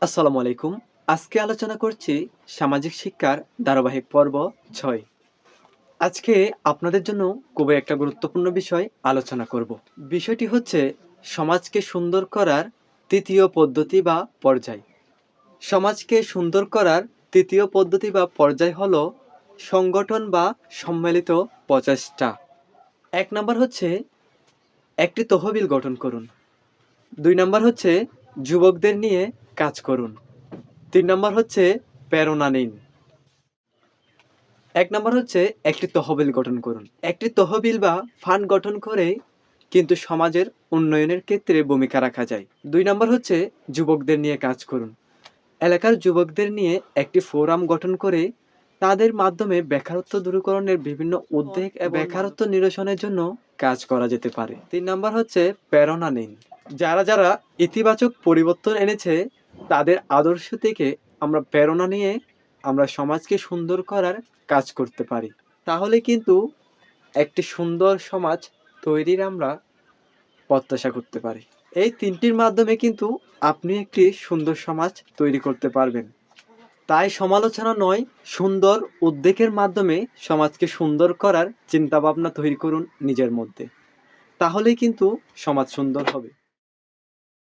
আসসালামু আলাইকুম। আজকে আলোচনা করছি সামাজিক শিক্ষার ধারাবাহিক পর্ব ৬। আজকে আপনাদের জন্য খুবই একটা গুরুত্বপূর্ণ বিষয় আলোচনা করব। বিষয়টি হচ্ছে সমাজকে সুন্দর করার তৃতীয় পদ্ধতি বা পর্যায়। সমাজকে সুন্দর করার তৃতীয় পদ্ধতি বা পর্যায় হলো সংগঠন বা সম্মিলিত প্রচেষ্টা। ১ নাম্বার হচ্ছে একটি তহবিল গঠন করুন। ২ নাম্বার হচ্ছে যুবকদের নিয়ে কাজ করুন। ৩ নাম্বার হচ্ছে প্রেরণা নিন। ১ নাম্বার হচ্ছে একটি তহবিল গঠন করুন। একটি তহবিল বা ফান্ড গঠন করে কিন্তু সমাজের উন্নয়নের ক্ষেত্রে ভূমিকা রাখা যায়। ২ নাম্বার হচ্ছে যুবকদের নিয়ে কাজ করুন। এলাকার যুবকদের নিয়ে একটি ফোরাম গঠন করে তাদের মাধ্যমে বেকারত্ব দূরীকরণের বিভিন্ন উদ্যোগ এবং বেকারত্ব নিরসনের জন্য কাজ করা যেতে পারে। ৩ নাম্বার হচ্ছে প্রেরণা নিন। যারা ইতিবাচক পরিবর্তন এনেছে তাদের আদর্শ থেকে আমরা প্রেরণা নিয়ে আমরা সমাজকে সুন্দর করার কাজ করতে পারি। তাহলে কিন্তু একটি সুন্দর সমাজ তৈরির আমরা প্রত্যাশা করতে পারি। এই ৩টির মাধ্যমে কিন্তু আপনি একটি সুন্দর সমাজ তৈরি করতে পারবেন। তাই সমালোচনা নয়, সুন্দর উদ্যোগের মাধ্যমে সমাজকে সুন্দর করার চিন্তাভাবনা তৈরি করুন নিজের মধ্যে। তাহলেই কিন্তু সমাজ সুন্দর হবে।